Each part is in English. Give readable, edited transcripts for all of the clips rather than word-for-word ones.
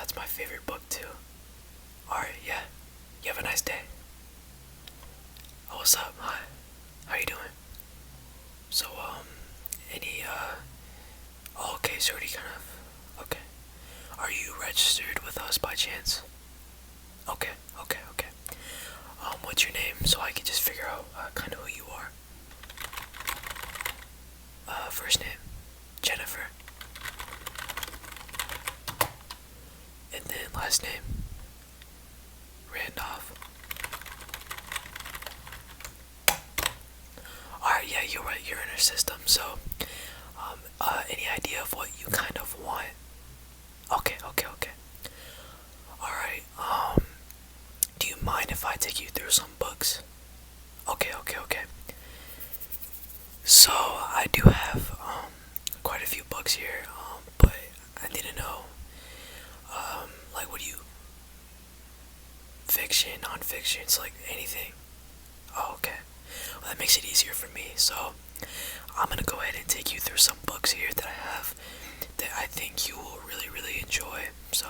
That's my favorite book too. Alright, yeah. You have a nice day. Oh, what's up? Hi. How you doing? So, any, oh, okay, so already kind of, okay. Are you registered with us by chance? Okay, okay, okay. What's your name so I can just figure out, kind of who you are? First name, Jennifer. And then last name, Randolph. Alright, yeah, you're right, you're in our system, so, any idea of what you kind of want? Okay, okay, okay. Alright, do you mind if I take you through some books? Okay, okay, okay. So, I do have, quite a few books here, but I need to know, like, what do you, fiction, non-fiction, it's like anything. Oh, okay. Well, that makes it easier for me, so I'm gonna go ahead and take you through some books here that I have that I think you will really, really enjoy. So,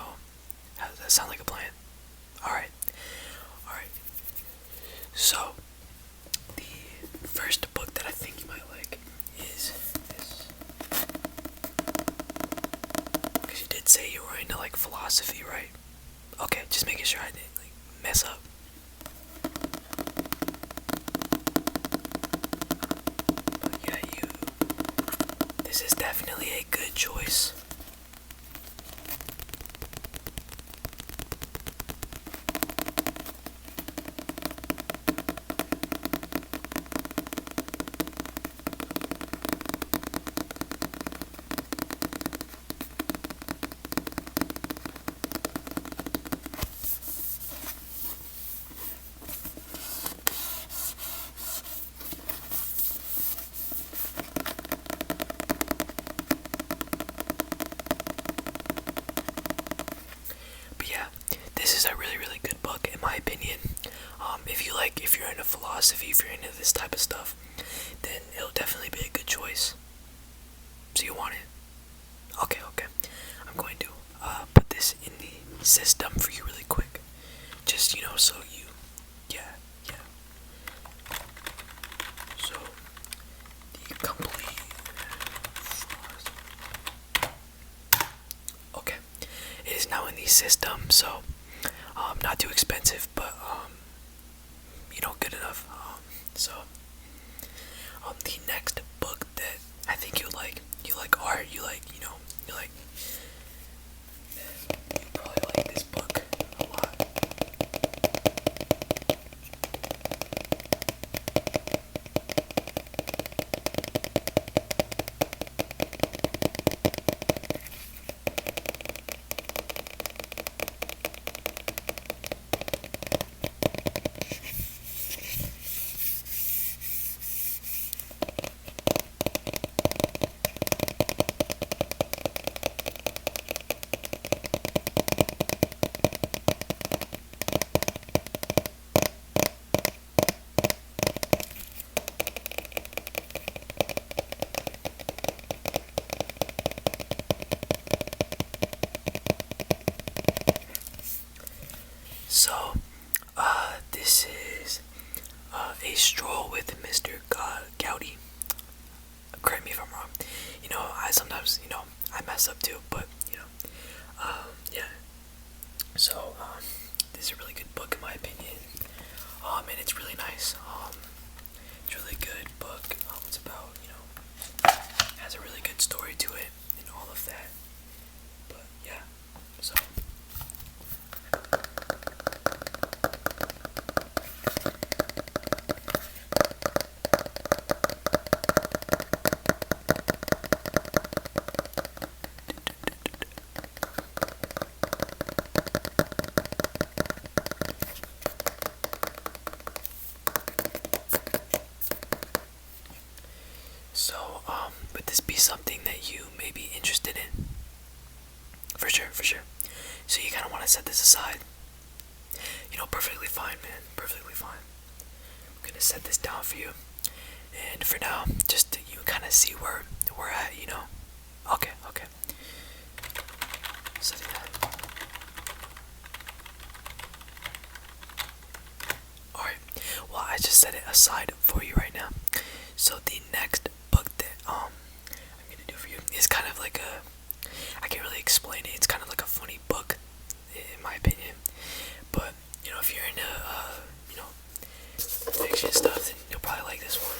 how does that sound like a plan? Alright. Alright. So, the first book that I think you might like is this. Because you did say you were into, like, philosophy, right? Okay, just making sure I didn't, like, mess up. But yeah, this is definitely a good choice. But yeah, this is a really, really good book in my opinion. If you're into philosophy, if you're into this type of stuff, then it'll definitely be a good choice. So you want it? Okay, okay. I'm going to put this in the system for you really quick. Just, so you, yeah, yeah. So, the complete, okay. It is now in the system, so, not too expensive, but, good enough. The next book that I think you like art, you probably like this book a lot. So, this is A Stroll with Mr. Gowdy. Correct me if I'm wrong. I sometimes, I mess up too, but, yeah. So, this is a really good book in my opinion. And it's really nice. It's a really good book. It's about, has a really good story to it and all of that. But, yeah. So. So, would this be something that you may be interested in? For sure, for sure. So you kind of want to set this aside? Perfectly fine, man. Perfectly fine. I'm gonna set this down for you. And for now, just to, you kind of see where we're at, Okay, okay. Setting that. set it aside for you right now. So the next book that I'm gonna do for you is kind of like a, I can't really explain it. It's kind of like a funny book, in my opinion. But you know, if you're into you know, fiction stuff, then you'll probably like this one.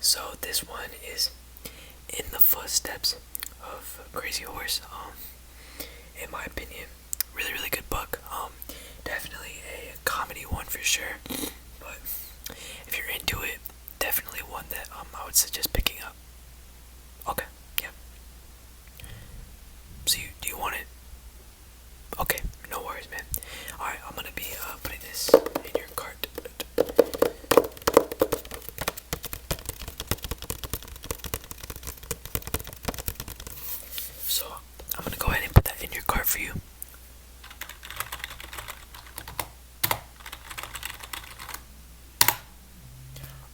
So this one is In the Footsteps of Crazy Horse. In my opinion, really really good book. Definitely a comedy one for sure. But if you're into it, definitely one that I would suggest picking up. Okay, yeah. So do you want it? Okay, no worries, man. All right, I'm gonna be putting this in your cart. So I'm gonna go ahead and put that in your cart for you.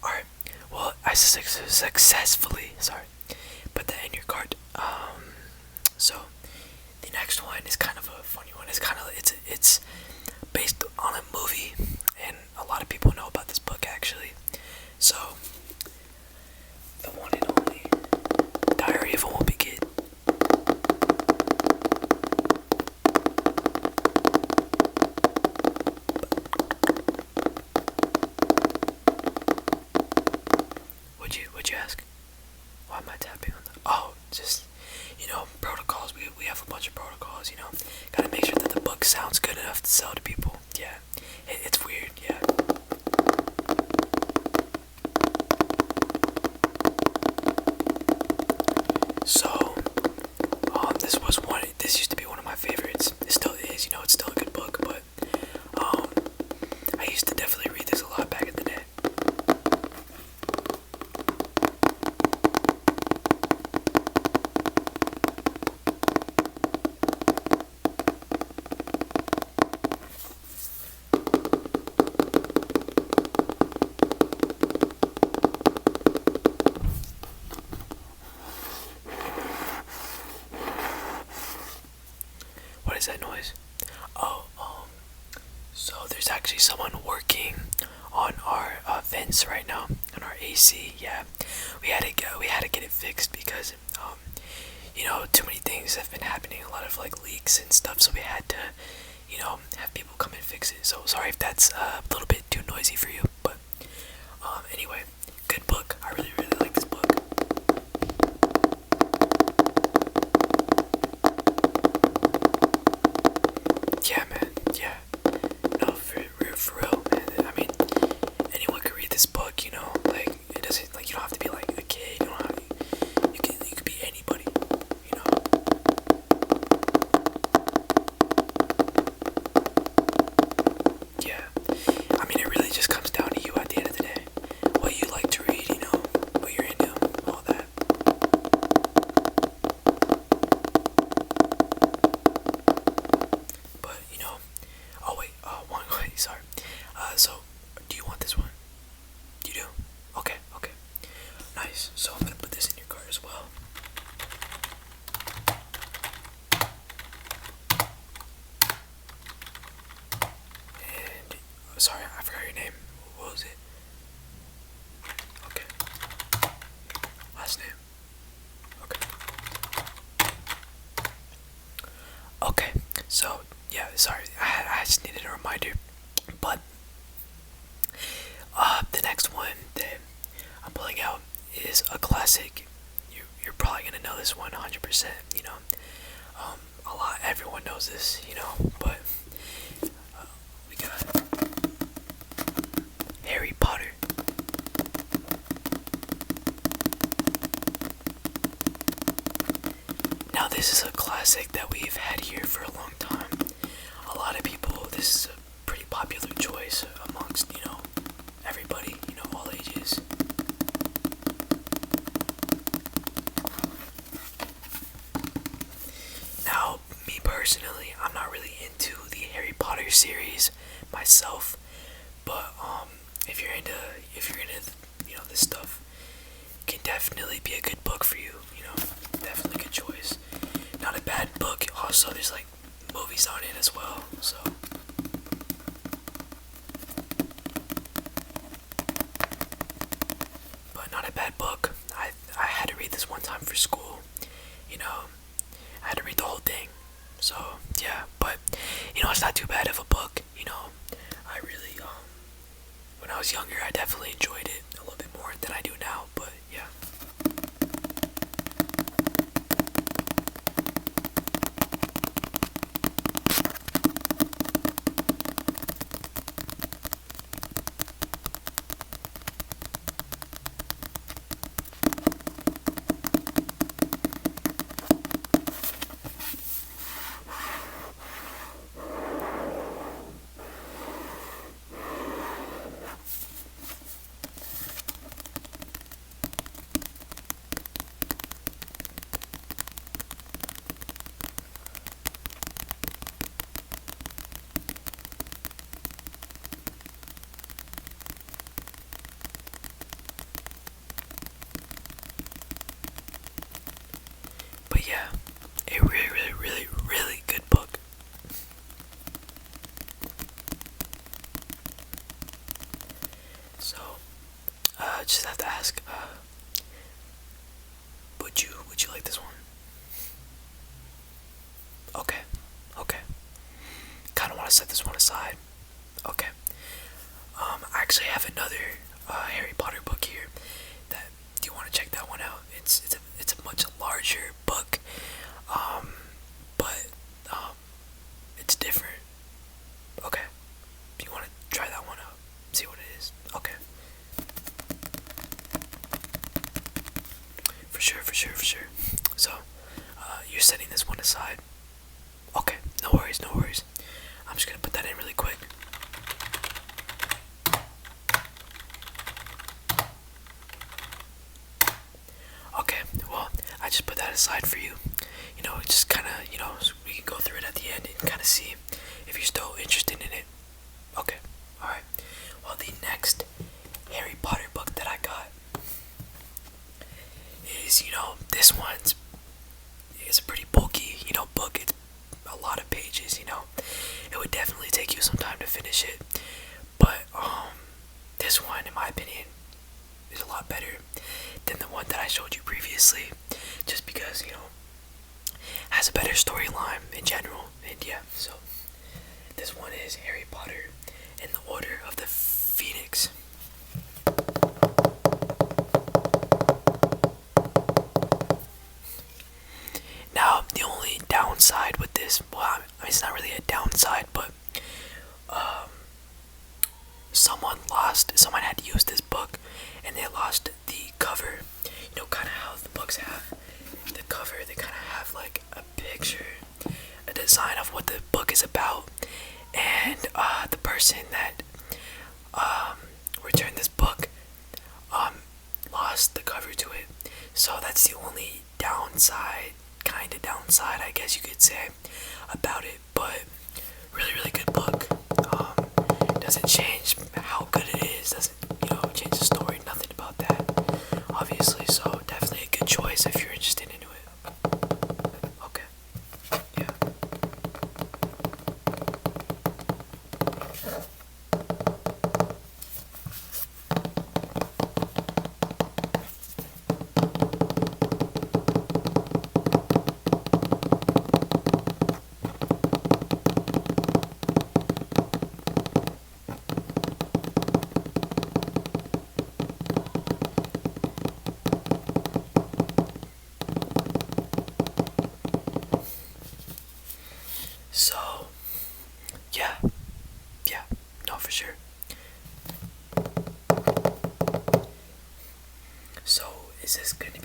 Alright, well, I successfully, put that in your cart. So the next one is kind of a funny one. It's based on a movie, and a lot of people know about this book actually. So the one and only Diary of a Wimpy Kid. Would you ask? Why am I tapping on that? Oh, just, you know, protocols. We have a bunch of protocols, you know. Gotta make sure that the book sounds good enough to sell to people. Yeah, it's weird, yeah. So, this used to be one of my favorites. It still is, you know, it's still a good book, but, I used to definitely read this a lot back in the day. What is that noise? Oh, so there's actually someone working on our vents right now, on our AC. Yeah, we had to get it fixed because you know, too many things have been happening. A lot of like leaks and stuff, so we had to, you know, have people come and fix it. So sorry if that's a little bit too noisy for you, but anyway, good book. I really really like this book. Yeah, man. Yeah. No, for real, man. I mean, anyone could read this book, you know. Like, it doesn't, like, you don't have to be like a kid. You don't have, you could be anybody, you know. Yeah. I mean, it really just comes down to you at the end of the day. What you like reminder. But the next one that I'm pulling out is a classic. You're probably gonna know this one 100%. Everyone knows this, but we got Harry Potter. Now, this is a classic that we've had here for a long time. A lot of people, this is a pretty popular choice amongst, everybody, all ages. Now, me personally, I'm not really into the Harry Potter series myself, but if you're into this stuff, can definitely be a good book for you. Definitely a good choice. Not a bad book. Also, there's like movies on it as well. So, but not a bad book. I had to read this one time for school. I had to read the whole thing. So yeah, but it's not too bad of a book. I really when I was younger, I definitely enjoyed it a little bit more than I do now. But yeah. But yeah, a really, really, really, really good book. So, just have to ask, would you like this one? Okay, okay. Kind of want to set this one aside. Okay. I actually have another Harry Potter book here. That do you want to check that one out? It's a much larger book, but it's different. Okay. Do you want to try that one out? See what it is. Okay. For sure, for sure, for sure. So, you're setting this one aside. Okay, no worries, no worries. I'm just gonna put that in really quick. Okay, well, I just put that aside for you. Just kind of, so we can go through it at the end and kind of see if you're still interested in it. Okay, alright. Well, the next Harry Potter book that I got is, this one's it's a pretty bulky, book. It's a lot of pages, It would definitely take you some time to finish it. But, this one, in my opinion, is a lot better than the one that I showed you previously. Just because, has a better storyline in general. And yeah, so this one is Harry Potter and the Order of the Phoenix. Now, the only downside with this, well, I mean, it's not really a downside, but someone had used this book and they lost the cover. Kind of how the books have the cover, they kind of have like a picture, a design of what the book is about, and the person that returned this book lost the cover to it. So that's the only downside, kind of downside, I guess you could say, about it. But really, really good book. Doesn't change how good it is. Doesn't change the story. Nothing about that. Obviously, so definitely a good choice if you're interested into it. Okay. Yeah.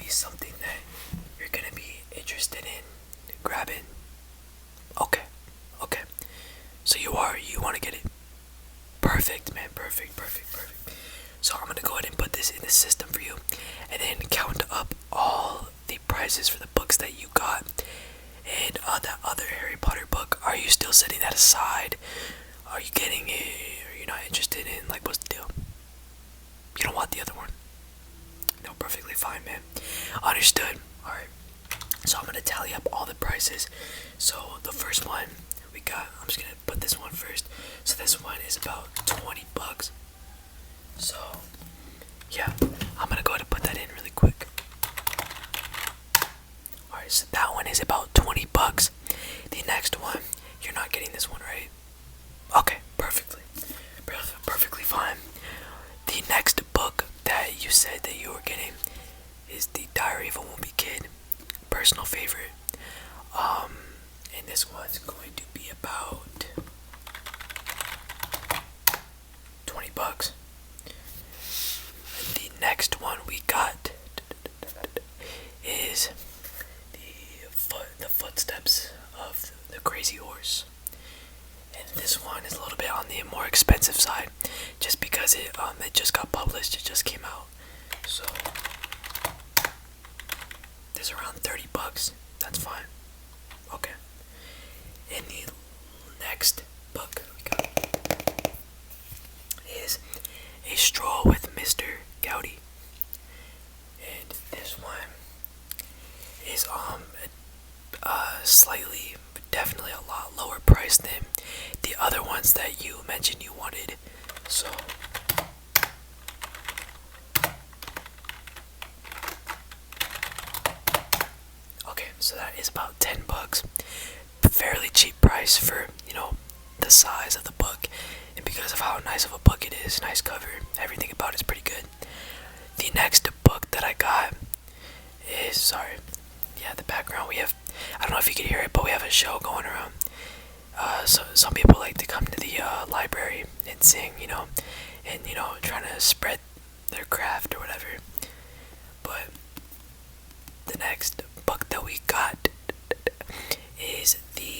be something that you're gonna be interested in grabbing? Okay, okay. So you want to get it. Perfect, man. Perfect, perfect, perfect. So I'm gonna go ahead and put this in the system for you, and then count up all the prices for the books that you got. And that other Harry Potter book, are you still setting that aside? Are you getting it? Are you not interested in, like, what's the deal? You don't want the other one? No, perfectly fine, man. Understood. Alright. So I'm gonna tally up all the prices. So the first one we got, I'm just gonna put this one first. So this one is about 20 bucks. So yeah, I'm gonna go ahead and put that in really quick. Alright, so that one is about 20 bucks. The next one, you're not getting this one, right? Okay, perfectly fine. The next book that you said that you were getting is The Diary of a Wimpy Kid. Personal favorite. And this one's going to be about 20 bucks. The next one we got is the footsteps of the crazy horse. And this one is a little bit on the more expensive side, just because it just got published, it just came out. So this is around 30 bucks. That's fine. Okay. And the next book we got is A Stroll with Mr. Gowdy. And this one is slightly, but definitely a lot lower price than the other ones that you mentioned you wanted. So okay, so that is about 10 bucks. Fairly cheap price for, the size of the book, and because of how nice of a book it is, nice cover, everything about it is pretty good. The next book that I got is, sorry, yeah, the background, we have, I don't know if you can hear it, but we have a show going around. So some people like to come to the library and sing, and trying to spread their craft or whatever. But the next book that we got is the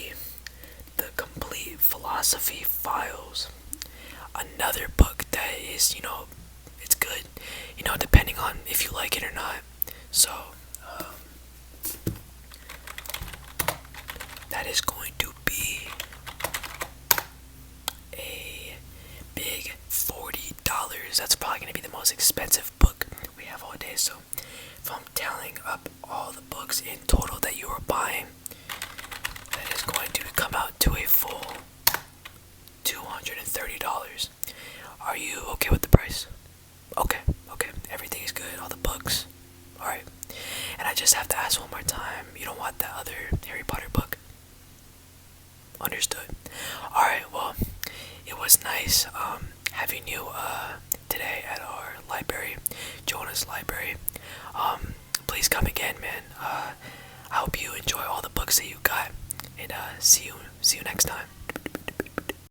Complete Philosophy Files. Another book that is, it's good, depending on if you like it or not. So that is going to be a big $40. That's probably going to be the most expensive book we have all day. So if I'm tallying up all the books in total that you are buying, that is going to come out to a full $230. Are you okay with the price? Okay, everything is good, all the books. Alright. And I just have to ask one more time, you don't want that other Harry Potter book? Understood. Alright, well, it was nice having you today at our library, Jonah's library. Please come again, man. I hope you enjoy all the books that you got, and see you next time.